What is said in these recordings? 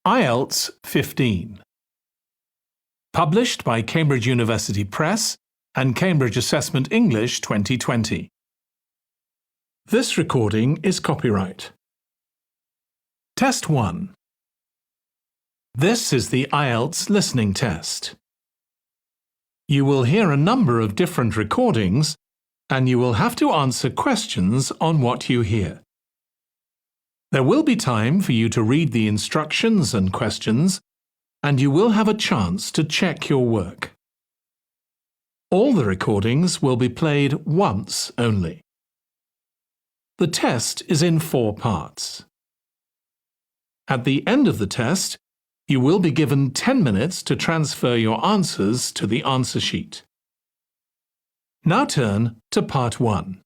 IELTS 15. Published by Cambridge University Press and Cambridge Assessment English 2020. This recording is copyright. Test 1. This is the IELTS listening test. You will hear a number of different recordings and you will have to answer questions on what you hear. There will be time for you to read the instructions and questions, and you will have a chance to check your work. All the recordings will be played once only. The test is in 4 parts. At the end of the test, you will be given 10 minutes to transfer your answers to the answer sheet. Now turn to Part 1.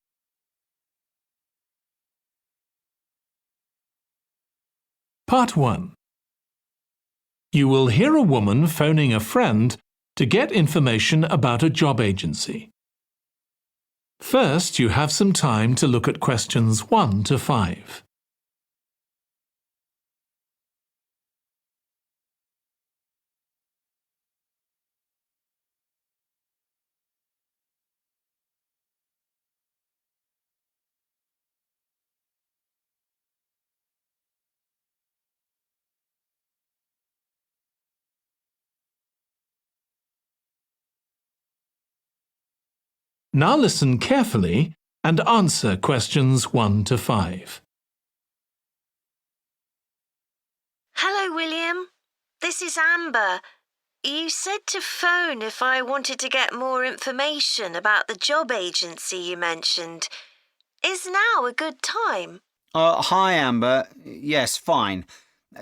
Part 1. You will hear a woman phoning a friend to get information about a job agency. First, you have some time to look at questions 1 to 5. Now listen carefully and answer questions 1 to 5. Hello, William. This is Amber. You said to phone if I wanted to get more information about the job agency you mentioned. Is now a good time? Hi, Amber. Yes, fine.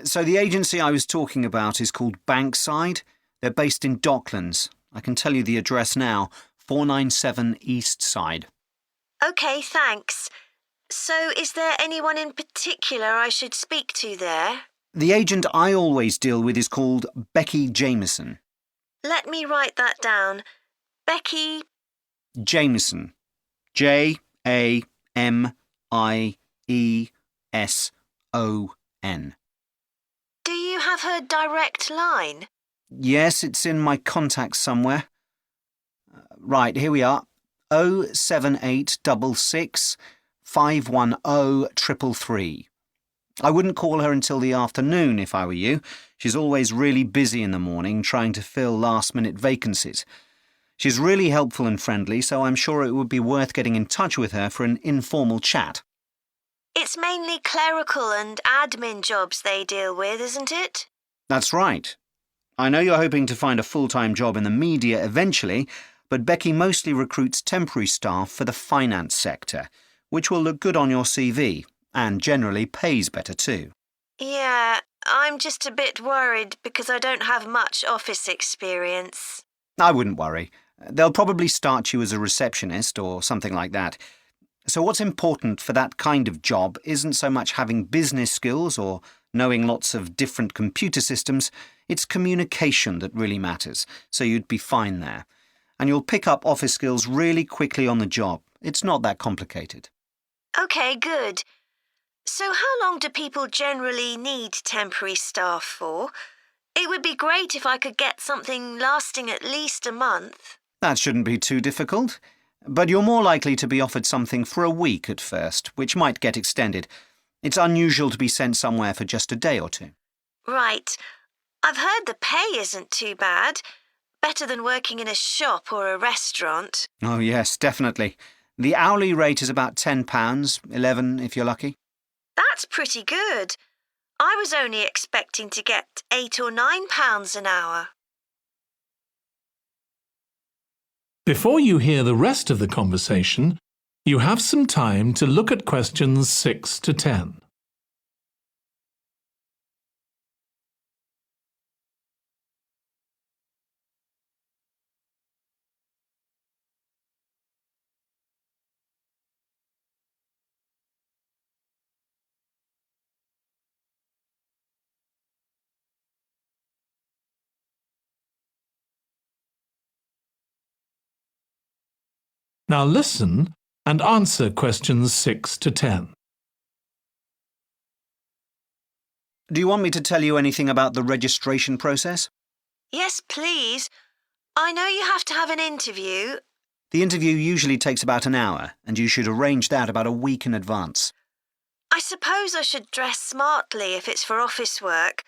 So the agency I was talking about is called Bankside. They're based in Docklands. I can tell you the address now. 497 East Side. OK, thanks. So is there anyone in particular I should speak to there? The agent I always deal with is called Becky Jamieson. Let me write that down. Becky... Jamieson. Jamieson. Do you have her direct line? Yes, it's in my contacts somewhere. Right, here we are. 07866 510 333. I wouldn't call her until the afternoon if I were you. She's always really busy in the morning trying to fill last-minute vacancies. She's really helpful and friendly, so I'm sure it would be worth getting in touch with her for an informal chat. It's mainly clerical and admin jobs they deal with, isn't it? That's right. I know you're hoping to find a full-time job in the media eventually, but Becky mostly recruits temporary staff for the finance sector, which will look good on your CV and generally pays better too. Yeah, I'm just a bit worried because I don't have much office experience. I wouldn't worry. They'll probably start you as a receptionist or something like that. So what's important for that kind of job isn't so much having business skills or knowing lots of different computer systems, it's communication that really matters, so you'd be fine there. And you'll pick up office skills really quickly on the job. It's not that complicated. OK, good. So how long do people generally need temporary staff for? It would be great if I could get something lasting at least a month. That shouldn't be too difficult. But you're more likely to be offered something for a week at first, which might get extended. It's unusual to be sent somewhere for just a day or two. Right. I've heard the pay isn't too bad. Better than working in a shop or a restaurant. Oh, yes, definitely. The hourly rate is about £10, $11 if you're lucky. That's pretty good. I was only expecting to get £8 or £9 an hour. Before you hear the rest of the conversation, you have some time to look at questions 6 to 10. Now listen and answer questions 6 to 10. Do you want me to tell you anything about the registration process? Yes, please. I know you have to have an interview. The interview usually takes about an hour, and you should arrange that about a week in advance. I suppose I should dress smartly if it's for office work.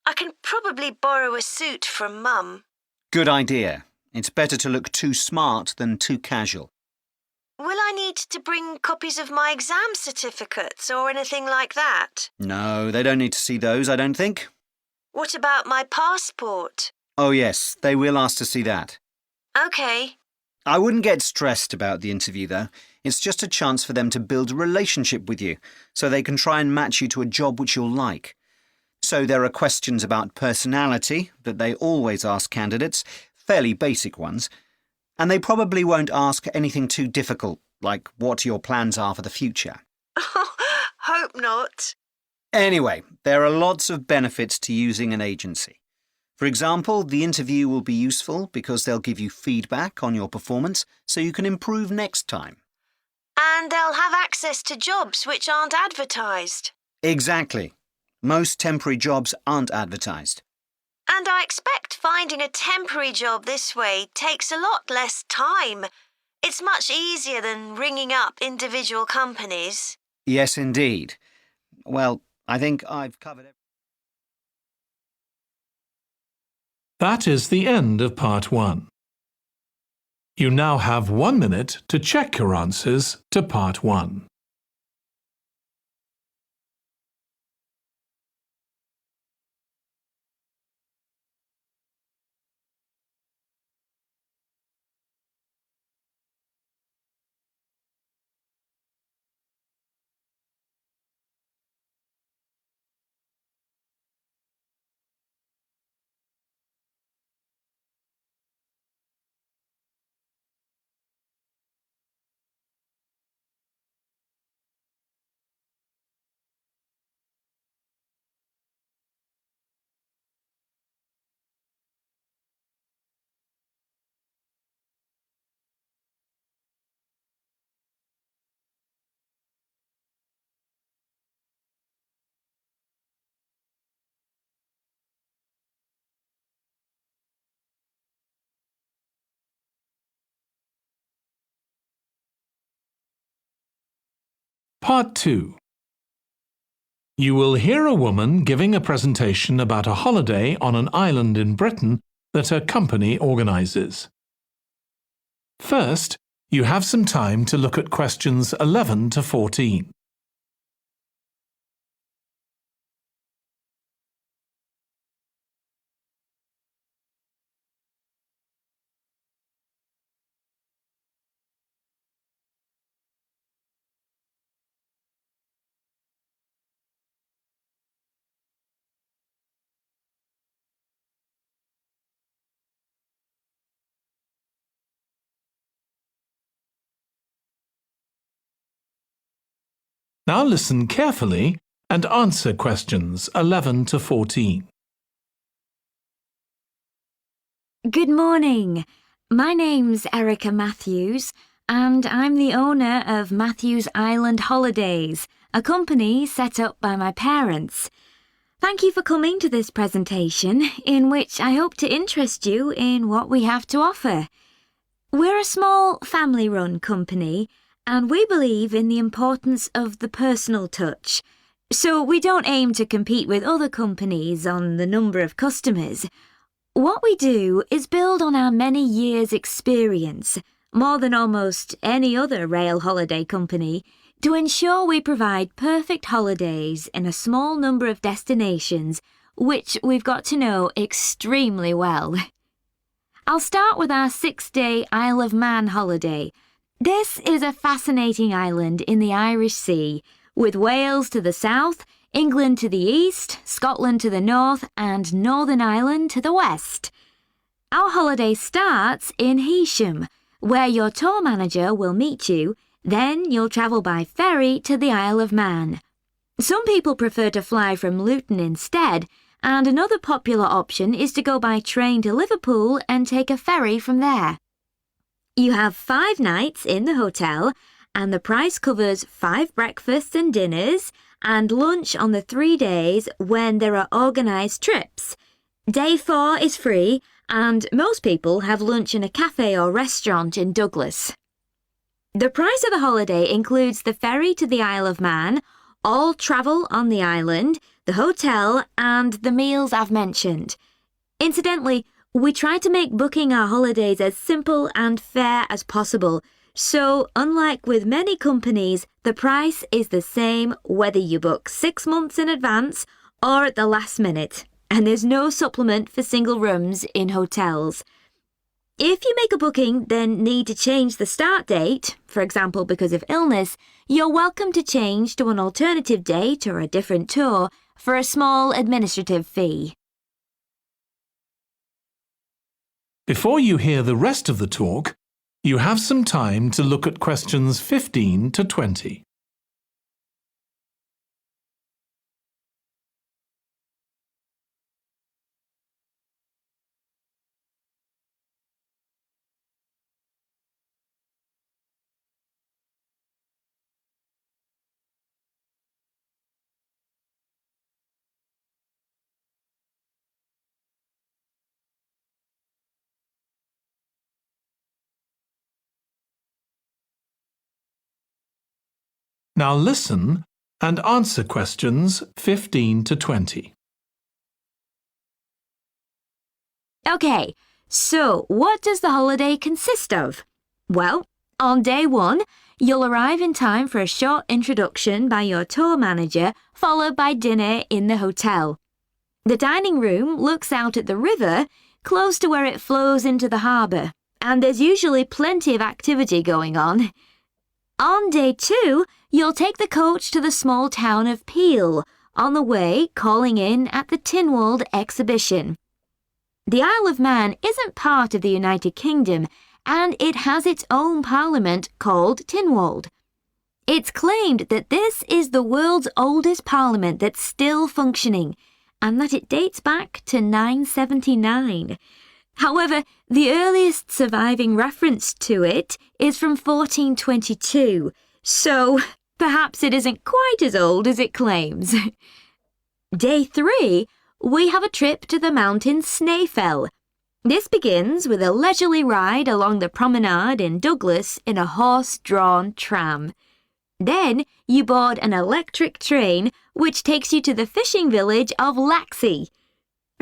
I can probably borrow a suit from Mum. Good idea. It's better to look too smart than too casual. Will I need to bring copies of my exam certificates or anything like that? No, they don't need to see those, I don't think. What about my passport? Oh yes, they will ask to see that. OK. I wouldn't get stressed about the interview, though. It's just a chance for them to build a relationship with you, so they can try and match you to a job which you'll like. So there are questions about personality that they always ask candidates, fairly basic ones, and they probably won't ask anything too difficult, like what your plans are for the future. Hope not. Anyway, there are lots of benefits to using an agency. For example, the interview will be useful because they'll give you feedback on your performance so you can improve next time. And they'll have access to jobs which aren't advertised. Exactly. Most temporary jobs aren't advertised. And I expect finding a temporary job this way takes a lot less time. It's much easier than ringing up individual companies. Yes, indeed. Well, I think I've covered everything. That is the end of Part 1. You now have 1 minute to check your answers to Part 1. Part 2. You will hear a woman giving a presentation about a holiday on an island in Britain that her company organises. First, you have some time to look at questions 11 to 14. Now listen carefully and answer questions 11 to 14. Good morning. My name's Erica Matthews, and I'm the owner of Matthews Island Holidays, a company set up by my parents. Thank you for coming to this presentation, in which I hope to interest you in what we have to offer. We're a small family-run company, and we believe in the importance of the personal touch. So we don't aim to compete with other companies on the number of customers. What we do is build on our many years' experience, more than almost any other rail holiday company, to ensure we provide perfect holidays in a small number of destinations, which we've got to know extremely well. I'll start with our 6-day Isle of Man holiday. This is a fascinating island in the Irish Sea, with Wales to the south, England to the east, Scotland to the north, and Northern Ireland to the west. Our holiday starts in Heysham, where your tour manager will meet you. Then you'll travel by ferry to the Isle of Man. Some people prefer to fly from Luton instead, and another popular option is to go by train to Liverpool and take a ferry from there. You have 5 nights in the hotel, and the price covers 5 breakfasts and dinners, and lunch on the 3 days when there are organised trips. Day 4 is free, and most people have lunch in a cafe or restaurant in Douglas. The price of the holiday includes the ferry to the Isle of Man, all travel on the island, the hotel, and the meals I've mentioned. Incidentally, we try to make booking our holidays as simple and fair as possible, so unlike with many companies, the price is the same whether you book 6 months in advance or at the last minute, and there's no supplement for single rooms in hotels. If you make a booking, then need to change the start date, for example because of illness, you're welcome to change to an alternative date or a different tour for a small administrative fee. Before you hear the rest of the talk, you have some time to look at questions 15 to 20. Now listen and answer questions 15 to 20. Okay, so what does the holiday consist of? Well, on day 1, you'll arrive in time for a short introduction by your tour manager, followed by dinner in the hotel. The dining room looks out at the river, close to where it flows into the harbour, and there's usually plenty of activity going on. On day 2, you'll take the coach to the small town of Peel, on the way calling in at the Tynwald exhibition. The Isle of Man isn't part of the United Kingdom, and it has its own parliament called Tynwald. It's claimed that this is the world's oldest parliament that's still functioning, and that it dates back to 979. However, the earliest surviving reference to it is from 1422, so perhaps it isn't quite as old as it claims. Day 3, we have a trip to the mountain Snaefell. This begins with a leisurely ride along the promenade in Douglas in a horse-drawn tram. Then you board an electric train which takes you to the fishing village of Laxey.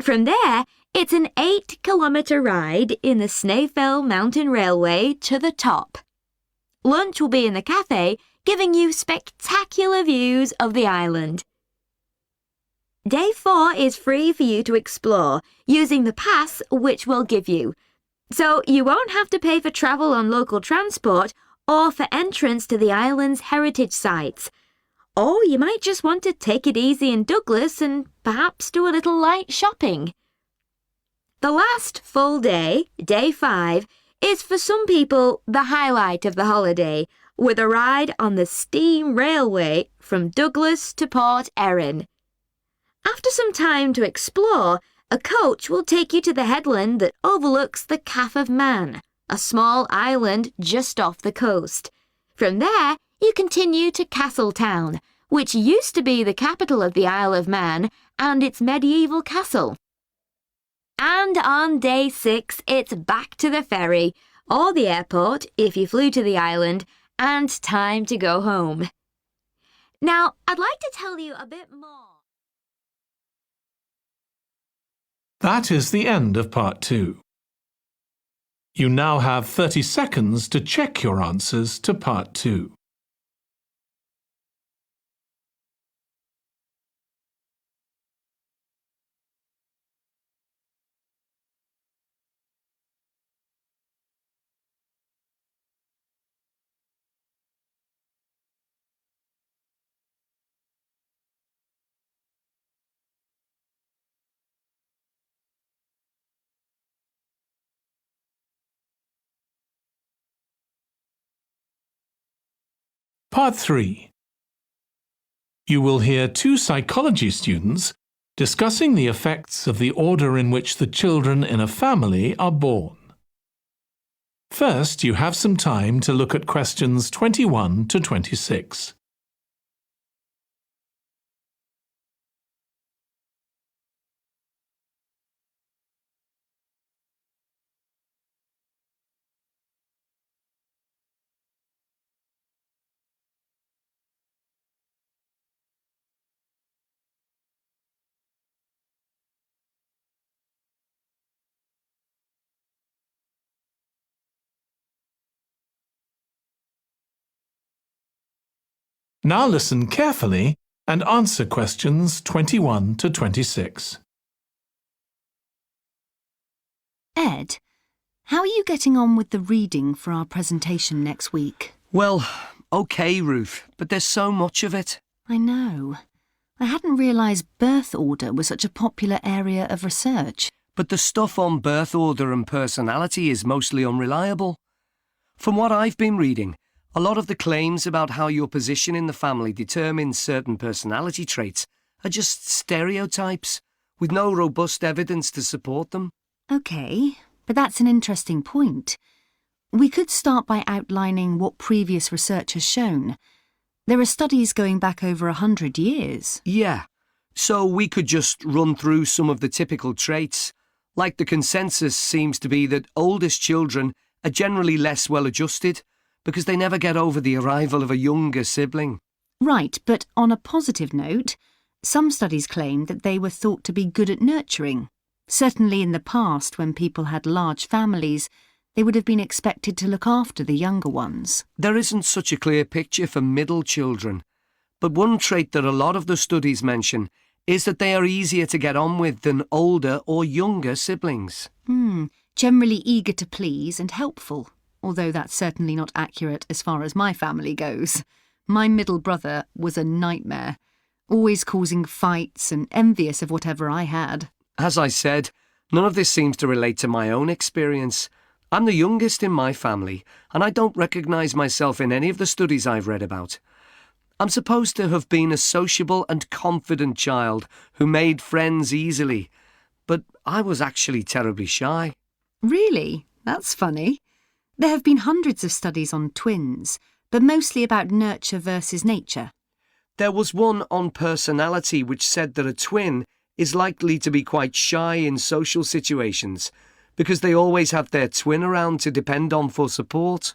From there, it's an 8-kilometre ride in the Snaefell Mountain Railway to the top. Lunch will be in the cafe, giving you spectacular views of the island. Day 4 is free for you to explore, using the pass which we'll give you. So you won't have to pay for travel on local transport or for entrance to the island's heritage sites. Or you might just want to take it easy in Douglas and perhaps do a little light shopping. The last full day, day 5, is for some people the highlight of the holiday, with a ride on the steam railway from Douglas to Port Erin. After some time to explore, a coach will take you to the headland that overlooks the Calf of Man, a small island just off the coast. From there, you continue to Castletown, which used to be the capital of the Isle of Man and its medieval castle. And on day 6, it's back to the ferry, or the airport if you flew to the island, and time to go home. Now, I'd like to tell you a bit more. That is the end of part 2. You now have 30 seconds to check your answers to part 2. Part 3. You will hear 2 psychology students discussing the effects of the order in which the children in a family are born. First, you have some time to look at questions 21 to 26. Now listen carefully and answer questions 21 to 26. Ed, how are you getting on with the reading for our presentation next week? Well, OK, Ruth, but there's so much of it. I know. I hadn't realised birth order was such a popular area of research. But the stuff on birth order and personality is mostly unreliable. From what I've been reading, a lot of the claims about how your position in the family determines certain personality traits are just stereotypes, with no robust evidence to support them. OK, but that's an interesting point. We could start by outlining what previous research has shown. There are studies going back over 100 years. Yeah, so we could just run through some of the typical traits. Like the consensus seems to be that oldest children are generally less well-adjusted because they never get over the arrival of a younger sibling. Right, but on a positive note, some studies claim that they were thought to be good at nurturing. Certainly in the past, when people had large families, they would have been expected to look after the younger ones. There isn't such a clear picture for middle children, but one trait that a lot of the studies mention is that they are easier to get on with than older or younger siblings. Generally eager to please and helpful, although that's certainly not accurate as far as my family goes. My middle brother was a nightmare, always causing fights and envious of whatever I had. As I said, none of this seems to relate to my own experience. I'm the youngest in my family, and I don't recognise myself in any of the studies I've read about. I'm supposed to have been a sociable and confident child who made friends easily, but I was actually terribly shy. Really? That's funny. There have been hundreds of studies on twins, but mostly about nurture versus nature. There was one on personality which said that a twin is likely to be quite shy in social situations because they always have their twin around to depend on for support.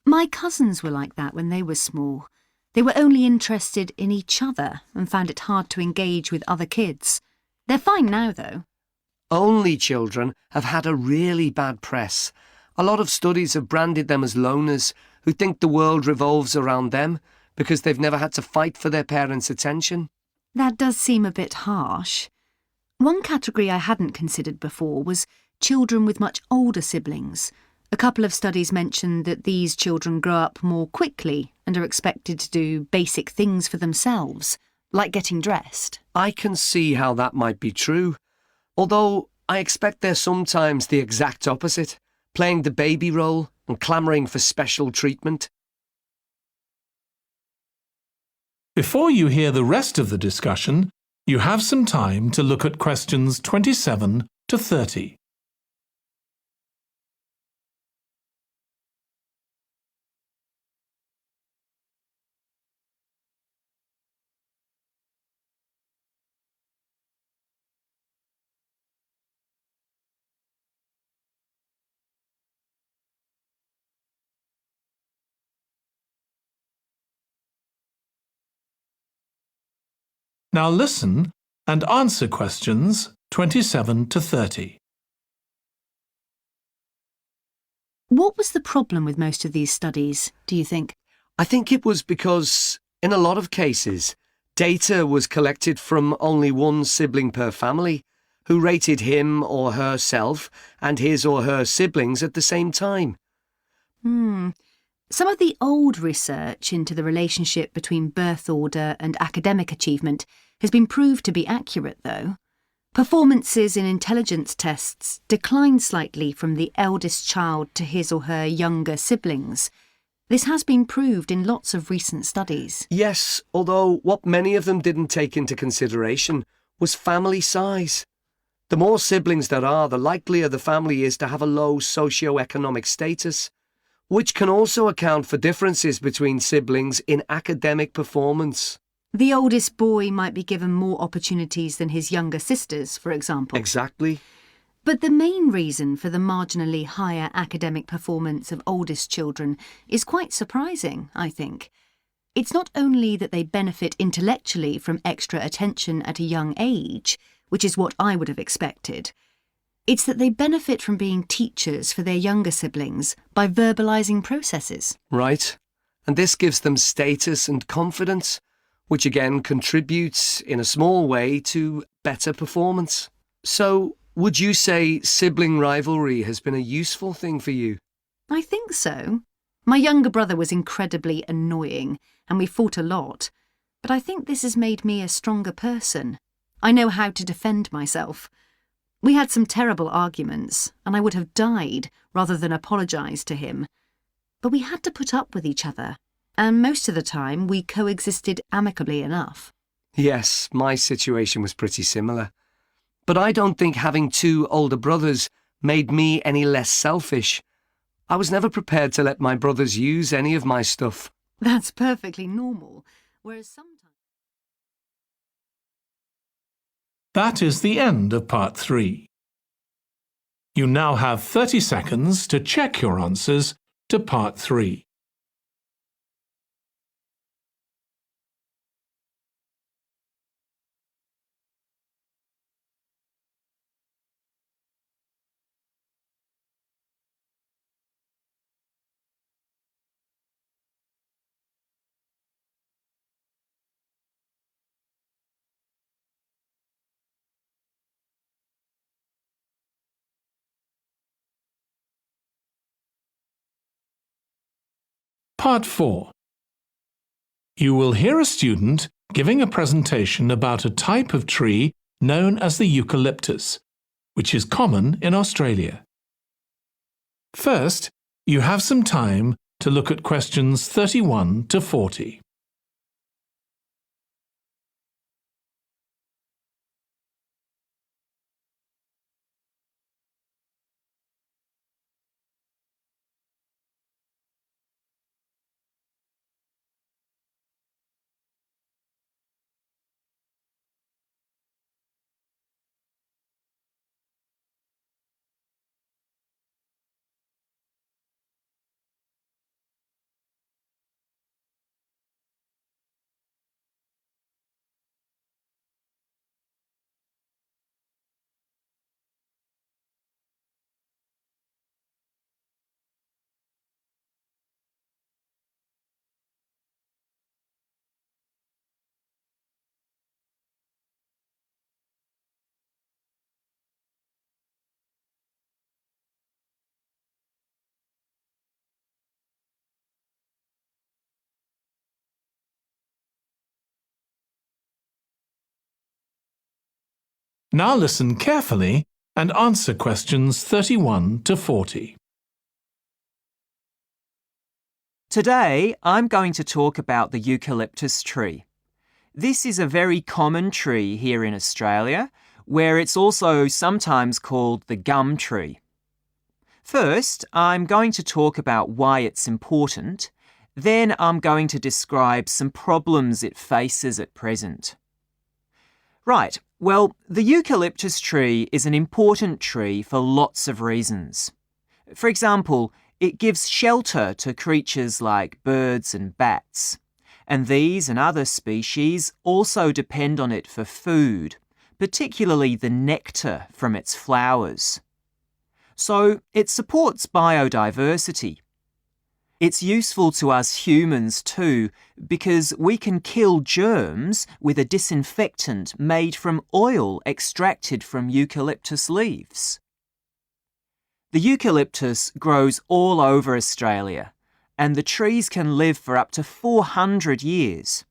My cousins were like that when they were small. They were only interested in each other and found it hard to engage with other kids. They're fine now, though. Only children have had a really bad press. A lot of studies have branded them as loners who think the world revolves around them because they've never had to fight for their parents' attention. That does seem a bit harsh. One category I hadn't considered before was children with much older siblings. A couple of studies mentioned that these children grow up more quickly and are expected to do basic things for themselves, like getting dressed. I can see how that might be true, although I expect they're sometimes the exact opposite, playing the baby role and clamouring for special treatment. Before you hear the rest of the discussion, you have some time to look at questions 27 to 30. Now listen and answer questions 27 to 30. What was the problem with most of these studies, do you think? I think it was because, in a lot of cases, data was collected from only one sibling per family, who rated him or herself and his or her siblings at the same time. Some of the old research into the relationship between birth order and academic achievement has been proved to be accurate, though. Performances in intelligence tests declined slightly from the eldest child to his or her younger siblings. This has been proved in lots of recent studies. Yes, although what many of them didn't take into consideration was family size. The more siblings there are, the likelier the family is to have a low socio-economic status, which can also account for differences between siblings in academic performance. The oldest boy might be given more opportunities than his younger sisters, for example. Exactly. But the main reason for the marginally higher academic performance of oldest children is quite surprising, I think. It's not only that they benefit intellectually from extra attention at a young age, which is what I would have expected. It's that they benefit from being teachers for their younger siblings by verbalising processes. Right. and this gives them status and confidence, which again contributes in a small way to better performance. So, would you say sibling rivalry has been a useful thing for you? I think so. My younger brother was incredibly annoying, and we fought a lot, but I think this has made me a stronger person. I know how to defend myself. We had some terrible arguments, and I would have died rather than apologise to him. But we had to put up with each other, and most of the time we coexisted amicably enough. Yes, my situation was pretty similar. But I don't think having two older brothers made me any less selfish. I was never prepared to let my brothers use any of my stuff. That's perfectly normal, whereas sometimes... That is the end of Part 3. You now have 30 seconds to check your answers to Part 3. Part 4. You will hear a student giving a presentation about a type of tree known as the eucalyptus, which is common in Australia. First, you have some time to look at questions 31 to 40. Now listen carefully and answer questions 31 to 40. Today, I'm going to talk about the eucalyptus tree. This is a very common tree here in Australia, where it's also sometimes called the gum tree. First, I'm going to talk about why it's important. Then I'm going to describe some problems it faces at present. Right, well, the eucalyptus tree is an important tree for lots of reasons. For example, it gives shelter to creatures like birds and bats, and these and other species also depend on it for food, particularly the nectar from its flowers. So it supports biodiversity. It's useful to us humans too, because we can kill germs with a disinfectant made from oil extracted from eucalyptus leaves. The eucalyptus grows all over Australia, and the trees can live for up to 400 years.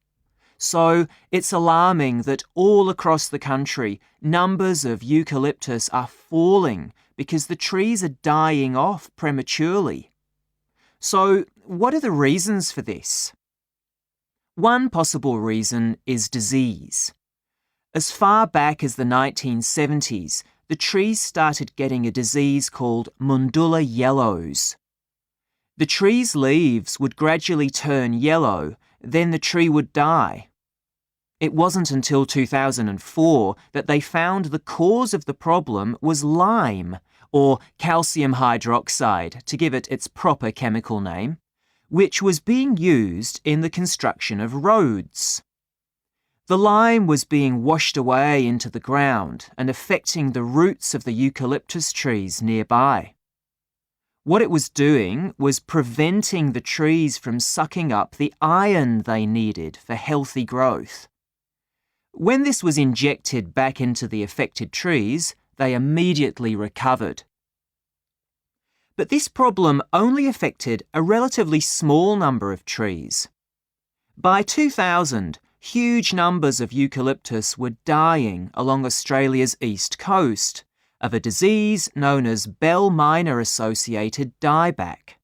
So it's alarming that all across the country, numbers of eucalyptus are falling because the trees are dying off prematurely. So, what are the reasons for this? One possible reason is disease. As far back as the 1970s, the trees started getting a disease called Mundula yellows. The tree's leaves would gradually turn yellow, then the tree would die. It wasn't until 2004 that they found the cause of the problem was lime, or calcium hydroxide, to give it its proper chemical name, which was being used in the construction of roads. The lime was being washed away into the ground and affecting the roots of the eucalyptus trees nearby. What it was doing was preventing the trees from sucking up the iron they needed for healthy growth. When this was injected back into the affected trees, they immediately recovered. But this problem only affected a relatively small number of trees. By 2000, huge numbers of eucalyptus were dying along Australia's east coast of a disease known as bell miner-associated dieback.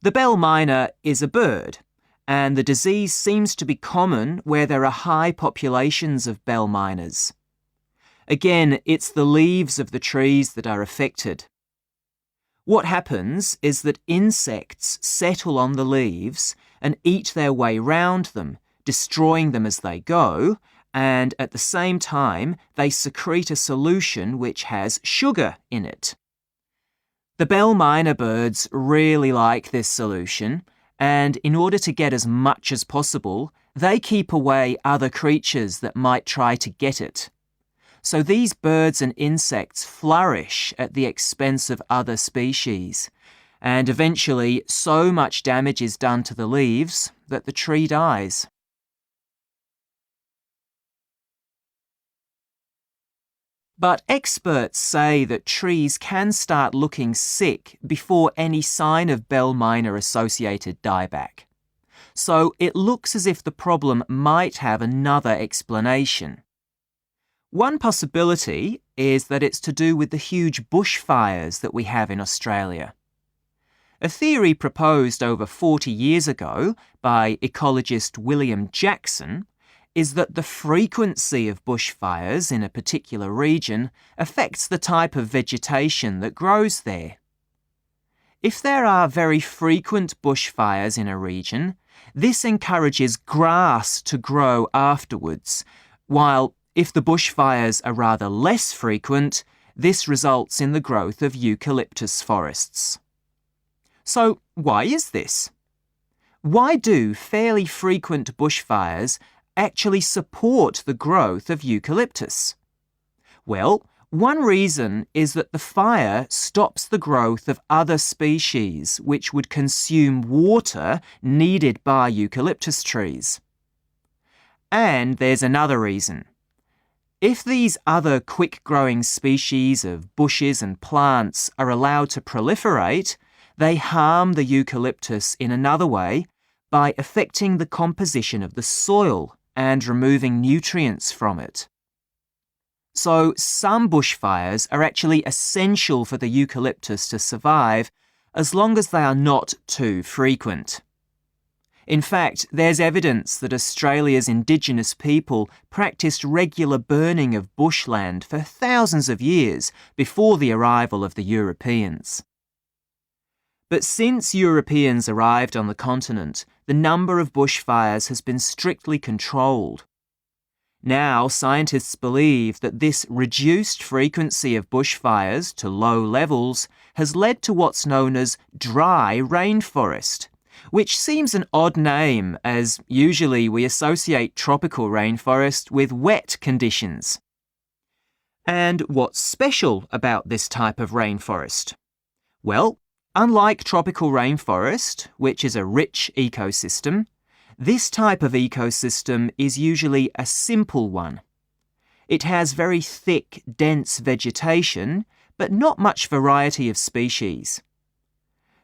The bell miner is a bird, and the disease seems to be common where there are high populations of bell miners. Again, it's the leaves of the trees that are affected. What happens is that insects settle on the leaves and eat their way round them, destroying them as they go, and at the same time they secrete a solution which has sugar in it. The bell miner birds really like this solution, and in order to get as much as possible, they keep away other creatures that might try to get it. So these birds and insects flourish at the expense of other species, and eventually so much damage is done to the leaves that the tree dies. But experts say that trees can start looking sick before any sign of bell miner-associated dieback. So it looks as if the problem might have another explanation. One possibility is that it's to do with the huge bushfires that we have in Australia. A theory proposed over 40 years ago by ecologist William Jackson is that the frequency of bushfires in a particular region affects the type of vegetation that grows there. If there are very frequent bushfires in a region, this encourages grass to grow afterwards, while if the bushfires are rather less frequent, this results in the growth of eucalyptus forests. So why is this? Why do fairly frequent bushfires actually support the growth of eucalyptus? Well, one reason is that the fire stops the growth of other species which would consume water needed by eucalyptus trees. And there's another reason. If these other quick-growing species of bushes and plants are allowed to proliferate, they harm the eucalyptus in another way by affecting the composition of the soil and removing nutrients from it. So some bushfires are actually essential for the eucalyptus to survive as long as they are not too frequent. In fact, there's evidence that Australia's Indigenous people practiced regular burning of bushland for thousands of years before the arrival of the Europeans. But since Europeans arrived on the continent, the number of bushfires has been strictly controlled. Now, scientists believe that this reduced frequency of bushfires to low levels has led to what's known as dry rainforest, which seems an odd name as usually we associate tropical rainforest with wet conditions. And what's special about this type of rainforest? Well, unlike tropical rainforest, which is a rich ecosystem, this type of ecosystem is usually a simple one. It has very thick, dense vegetation, but not much variety of species.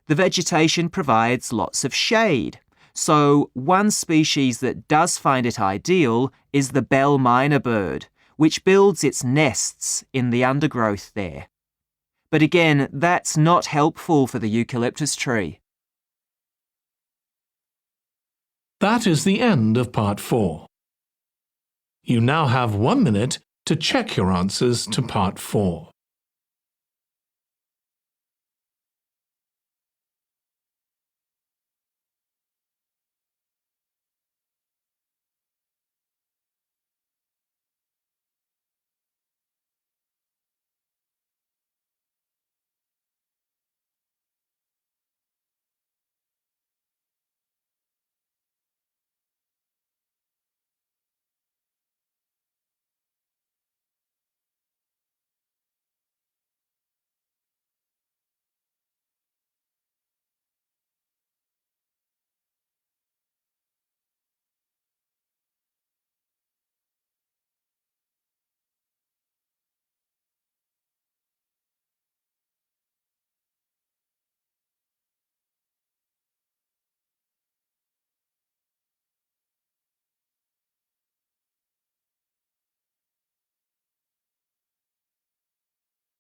The vegetation provides lots of shade, so one species that does find it ideal is the bell miner bird, which builds its nests in the undergrowth there. But again, that's not helpful for the eucalyptus tree. That is the end of part 4. You now have 1 minute to check your answers to part 4.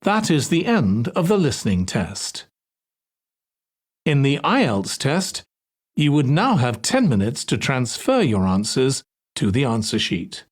That is the end of the listening test. In the IELTS test, you would now have 10 minutes to transfer your answers to the answer sheet.